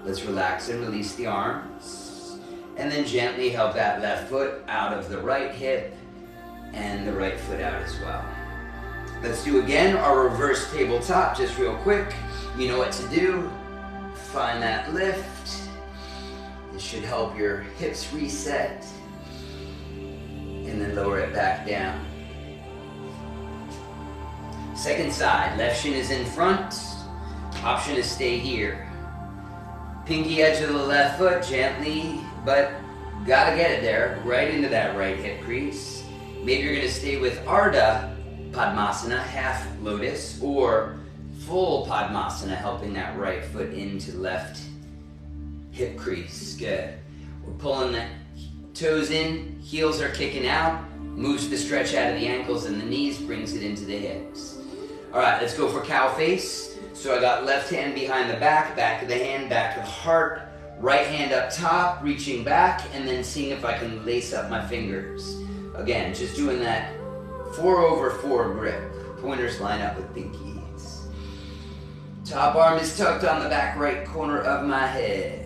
Let's relax and release the arms. And then gently help that left foot out of the right hip and the right foot out as well. Let's do again our reverse tabletop just real quick. You know what to do. Find that lift. It should help your hips reset. And then lower it back down. Second side, left shin is in front. Option is stay here. Pinky edge of the left foot, gently, but gotta get it there, right into that right hip crease. Maybe you're gonna stay with Ardha Padmasana, half lotus, or full Padmasana, helping that right foot into left hip crease. Good. We're pulling the toes in, heels are kicking out, moves the stretch out of the ankles and the knees, brings it into the hips. All right, let's go for cow face. So I got left hand behind the back, back of the hand, back of the heart, right hand up top, reaching back, and then seeing if I can lace up my fingers. Again, just doing that 4/4 grip. Pointers line up with pinkies. Top arm is tucked on the back right corner of my head.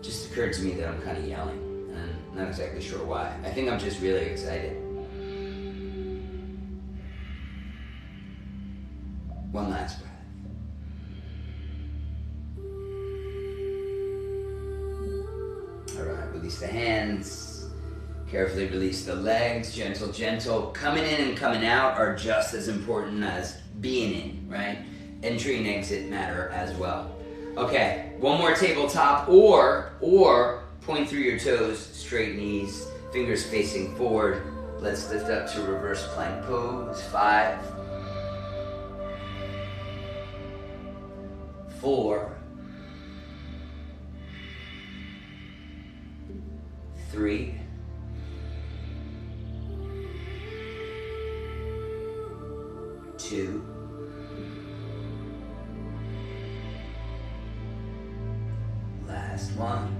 Just occurred to me that I'm kind of yelling, and I'm not exactly sure why. I think I'm just really excited. One last breath. Release the hands, carefully release the legs, gentle, gentle. Coming in and coming out are just as important as being in, right? Entry and exit matter as well. Okay, one more tabletop, or point through your toes, straight knees, fingers facing forward. Let's lift up to reverse plank pose. 5, 4, 3, 2. Last one.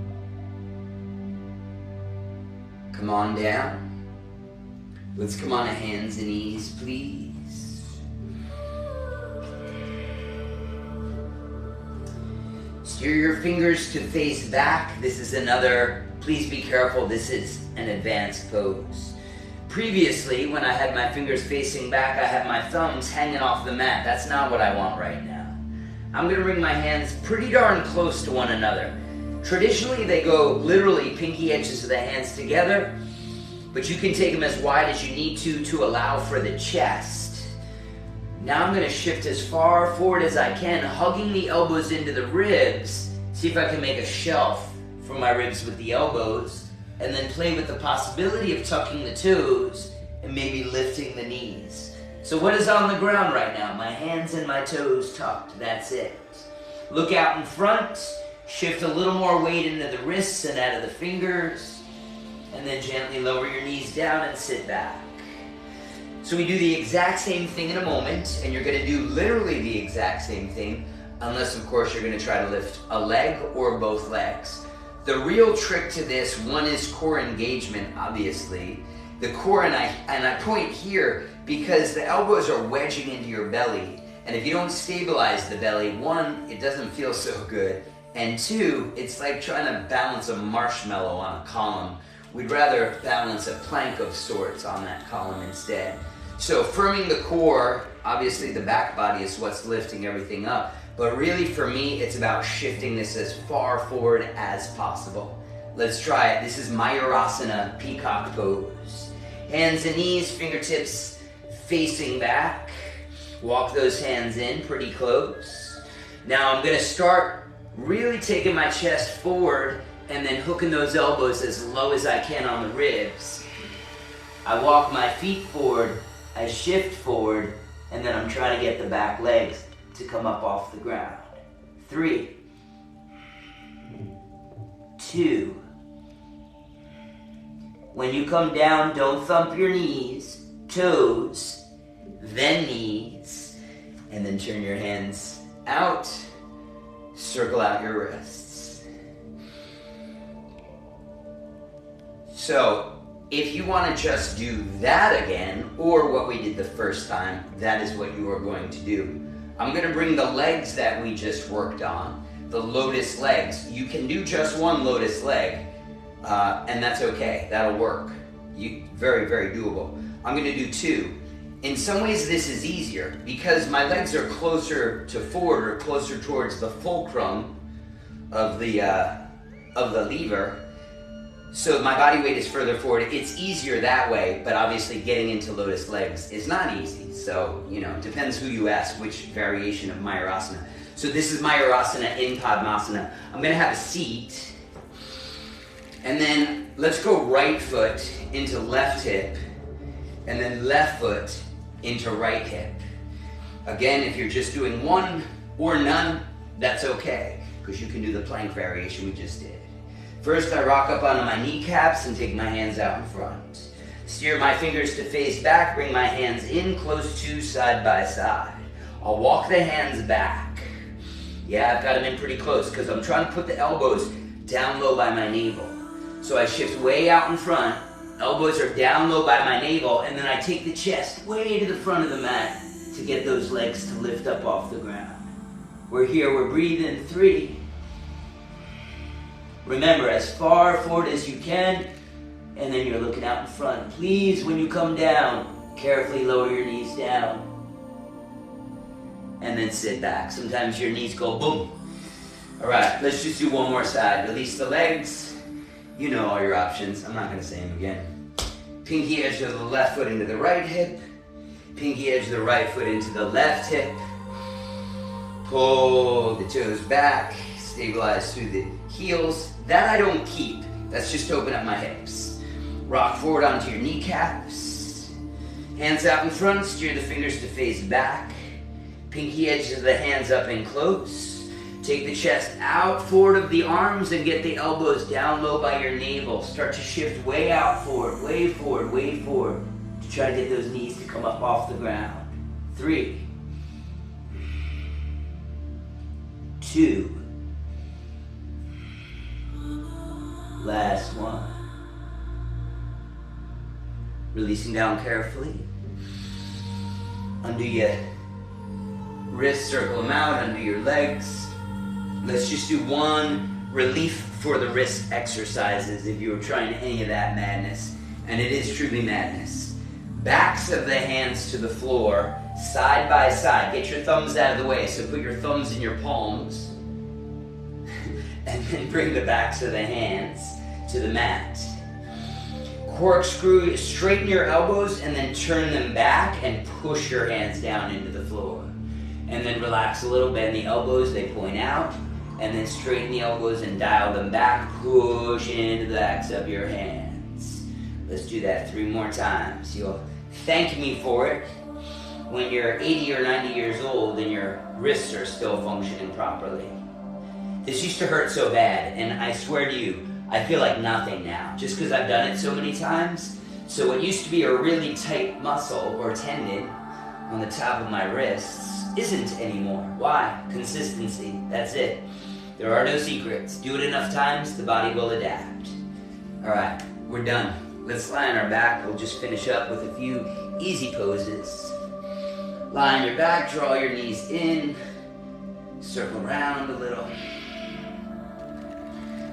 Come on down. Let's come on to hands and knees, please. Steer your fingers to face back. This is another, please be careful, this is an advanced pose. Previously, when I had my fingers facing back, I had my thumbs hanging off the mat. That's not what I want right now. I'm going to bring my hands pretty darn close to one another. Traditionally, they go literally pinky edges of the hands together, but you can take them as wide as you need to allow for the chest. Now I'm going to shift as far forward as I can, hugging the elbows into the ribs. See if I can make a shelf for my ribs with the elbows, and then play with the possibility of tucking the toes and maybe lifting the knees. So what is on the ground right now? My hands and my toes tucked, that's it. Look out in front, shift a little more weight into the wrists and out of the fingers, and then gently lower your knees down and sit back. So we do the exact same thing in a moment, and you're gonna do literally the exact same thing, unless of course you're gonna try to lift a leg or both legs. The real trick to this, one is core engagement, obviously. The core, and I point here because the elbows are wedging into your belly, and if you don't stabilize the belly, one, it doesn't feel so good, and two, it's like trying to balance a marshmallow on a column. We'd rather balance a plank of sorts on that column instead. So firming the core, obviously the back body is what's lifting everything up, but really for me, it's about shifting this as far forward as possible. Let's try it. This is Mayurasana, Peacock pose. Hands and knees, fingertips facing back. Walk those hands in pretty close. Now I'm gonna start really taking my chest forward and then hooking those elbows as low as I can on the ribs. I walk my feet forward, I shift forward, and then I'm trying to get the back legs to come up off the ground. 3, 2. When you come down, don't thump your knees, toes, then knees, and then turn your hands out, circle out your wrists. So, if you want to just do that again, or what we did the first time, that is what you are going to do. I'm going to bring the legs that we just worked on, the lotus legs. You can do just one lotus leg, and that's okay. That'll work. Very, very doable. I'm going to do 2. In some ways, this is easier because my legs are closer to forward or closer towards the fulcrum of the lever. So my body weight is further forward. It's easier that way, but obviously getting into lotus legs is not easy. So, it depends who you ask which variation of Mayurasana. So this is Mayurasana in Padmasana. I'm gonna have a seat, and then let's go right foot into left hip, and then left foot into right hip. Again, if you're just doing one or none, that's okay, because you can do the plank variation we just did. First, I rock up onto my kneecaps and take my hands out in front. Steer my fingers to face back, bring my hands in close to side by side. I'll walk the hands back. Yeah, I've got them in pretty close because I'm trying to put the elbows down low by my navel. So I shift way out in front, elbows are down low by my navel, and then I take the chest way to the front of the mat to get those legs to lift up off the ground. We're here, we're breathing. 3. Remember, as far forward as you can, and then you're looking out in front. Please, when you come down, carefully lower your knees down. And then sit back. Sometimes your knees go boom. All right, let's just do one more side. Release the legs. You know all your options. I'm not going to say them again. Pinky edge of the left foot into the right hip. Pinky edge of the right foot into the left hip. Pull the toes back. Stabilize through the heels. That I don't keep. That's just to open up my hips. Rock forward onto your kneecaps. Hands out in front. Steer the fingers to face back. Pinky edge of the hands up and close. Take the chest out forward of the arms and get the elbows down low by your navel. Start to shift way out forward, way forward, way forward to try to get those knees to come up off the ground. 3, 2. Last one. Releasing down carefully. Undo your wrists, circle them out, undo your legs. Let's just do one relief for the wrist exercises if you were trying any of that madness. And it is truly madness. Backs of the hands to the floor, side by side. Get your thumbs out of the way. So put your thumbs in your palms. And then bring the backs of the hands to the mat. Corkscrew, straighten your elbows and then turn them back and push your hands down into the floor. And then relax a little, bend the elbows, they point out. And then straighten the elbows and dial them back. Push into the backs of your hands. Let's do that 3 more times. You'll thank me for it when you're 80 or 90 years old and your wrists are still functioning properly. This used to hurt so bad, and I swear to you, I feel like nothing now, just because I've done it so many times. So what used to be a really tight muscle or tendon on the top of my wrists isn't anymore. Why? Consistency. That's it. There are no secrets. Do it enough times, the body will adapt. All right, we're done. Let's lie on our back. We'll just finish up with a few easy poses. Lie on your back, draw your knees in, circle around a little.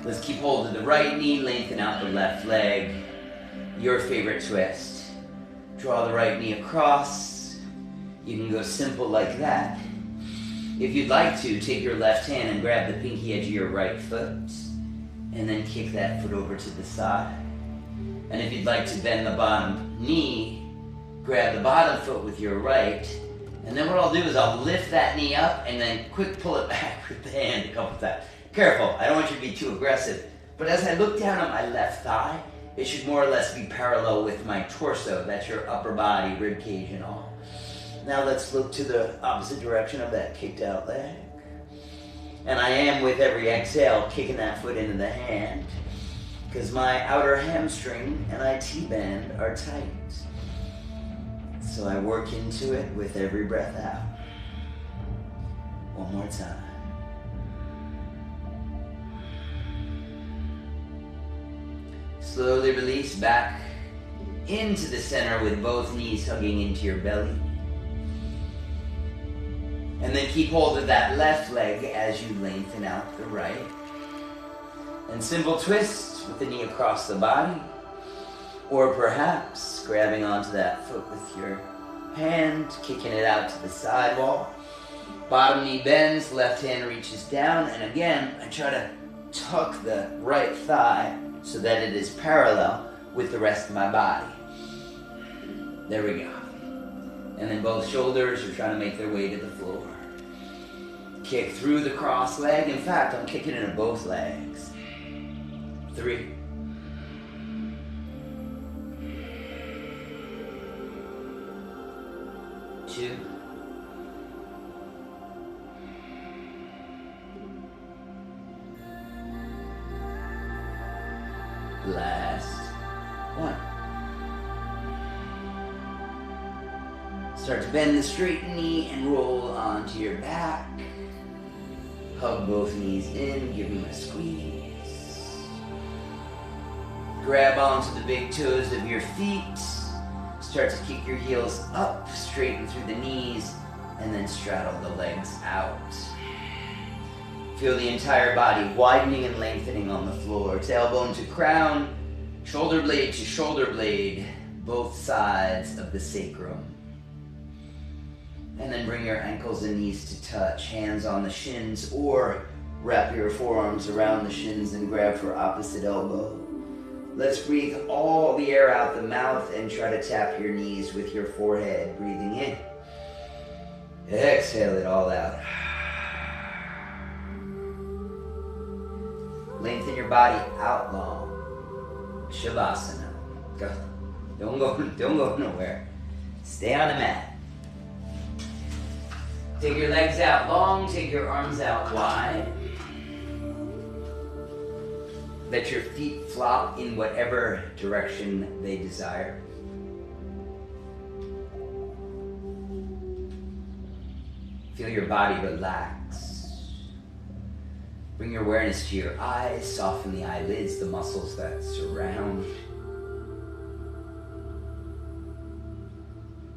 Let's keep hold of the right knee, lengthen out the left leg. Your favorite twist. Draw the right knee across. You can go simple like that. If you'd like to, take your left hand and grab the pinky edge of your right foot, and then kick that foot over to the side. And if you'd like to bend the bottom knee, grab the bottom foot with your right, and then what I'll do is I'll lift that knee up and then quick pull it back with the hand a couple times. Careful, I don't want you to be too aggressive. But as I look down at my left thigh, it should more or less be parallel with my torso. That's your upper body, rib cage and all. Now let's look to the opposite direction of that kicked out leg. And I am, with every exhale, kicking that foot into the hand, because my outer hamstring and IT band are tight. So I work into it with every breath out. One more time. Slowly release back into the center with both knees hugging into your belly. And then keep hold of that left leg as you lengthen out the right. And simple twists with the knee across the body. Or perhaps grabbing onto that foot with your hand, kicking it out to the sidewall. Bottom knee bends, left hand reaches down. And again, I try to tuck the right thigh so that it is parallel with the rest of my body. There we go. And then both shoulders are trying to make their way to the floor. Kick through the cross leg. In fact, I'm kicking into both legs. 3. 2. Last one. Start to bend the straight knee and roll onto your back. Hug both knees in, give them a squeeze. Grab onto the big toes of your feet. Start to kick your heels up, straighten through the knees, and then straddle the legs out. Feel the entire body widening and lengthening on the floor. Tailbone to crown, shoulder blade to shoulder blade, both sides of the sacrum. And then bring your ankles and knees to touch, hands on the shins, or wrap your forearms around the shins and grab for opposite elbow. Let's breathe all the air out the mouth and try to tap your knees with your forehead. Breathing in. Exhale it all out. Lengthen your body out long. Shavasana. Go. Don't go nowhere. Stay on the mat. Take your legs out long, take your arms out wide. Let your feet flop in whatever direction they desire. Feel your body relax. Bring your awareness to your eyes, soften the eyelids, the muscles that surround.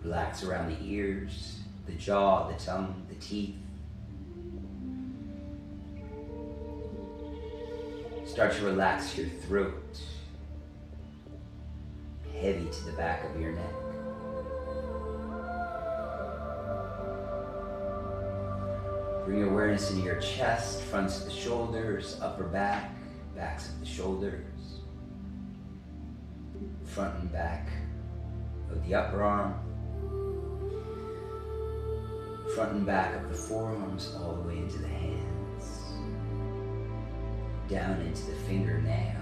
Relax around the ears, the jaw, the tongue, the teeth. Start to relax your throat, heavy to the back of your neck. Bring your awareness into your chest, fronts of the shoulders, upper back, backs of the shoulders, front and back of the upper arm, front and back of the forearms, all the way into the hands, down into the fingernails.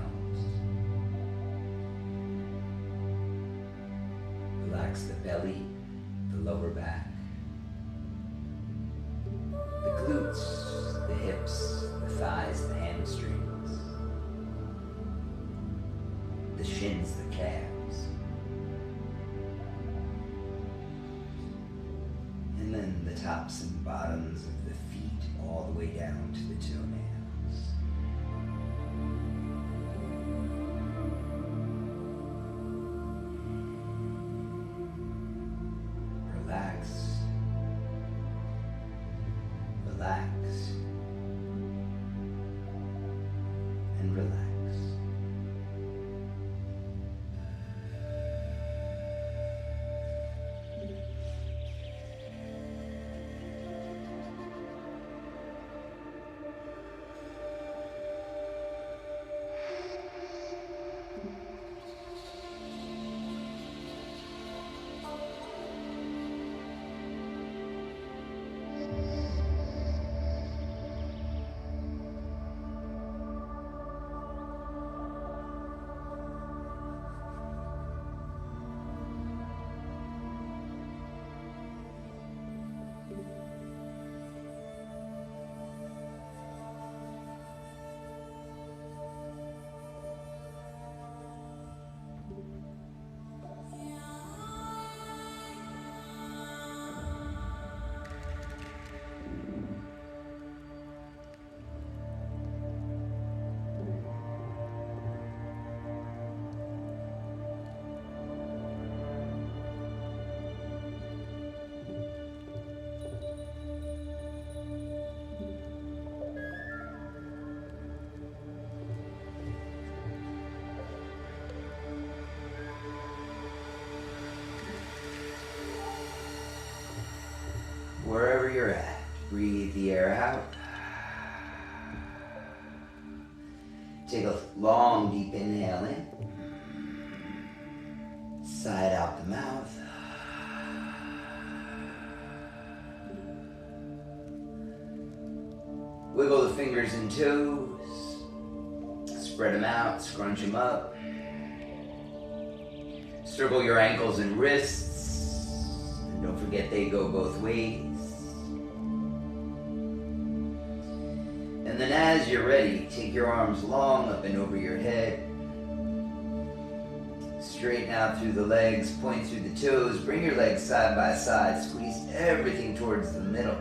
Relax the belly, the lower back, the glutes, the hips, the thighs, the hamstrings, the shins, the calves, and then the tops and bottoms of the feet all the way down to the toenails. Relax. Relax. And relax. Wherever you're at, breathe the air out. Take a long, deep inhale in. Side out the mouth. Wiggle the fingers and toes. Spread them out, scrunch them up. Circle your ankles and wrists. And don't forget they go both ways. And then as you're ready, take your arms long up and over your head. Straighten out through the legs, point through the toes, bring your legs side by side, squeeze everything towards the middle.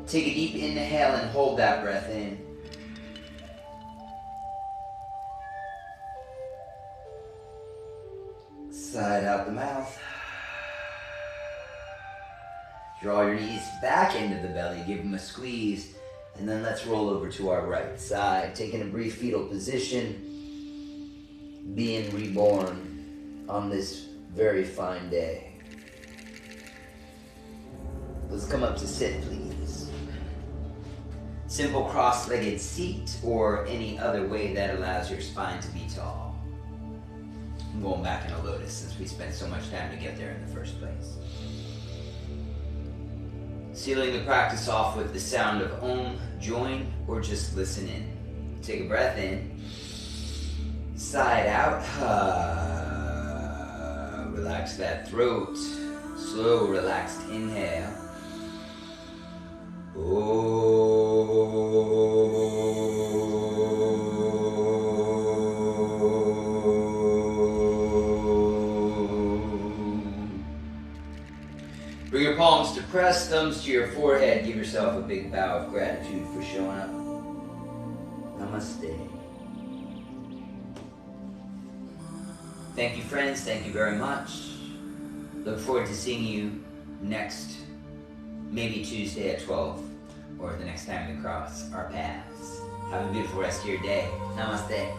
Take a deep inhale and hold that breath in. Side out the mouth. Draw your knees back into the belly, give them a squeeze. And then let's roll over to our right side, taking a brief fetal position, being reborn on this very fine day. Let's come up to sit, please. Simple cross-legged seat or any other way that allows your spine to be tall. I'm going back in a lotus since we spent so much time to get there in the first place. Sealing the practice off with the sound of Om, join or just listen in. Take a breath in, side out, relax that throat, slow relaxed inhale. Bring your palms to Press thumbs to your forehead. Give yourself a big bow of gratitude for showing up. Namaste. Thank you, friends. Thank you very much. Look forward to seeing you next, maybe Tuesday at 12, or the next time we cross our paths. Have a beautiful rest of your day. Namaste.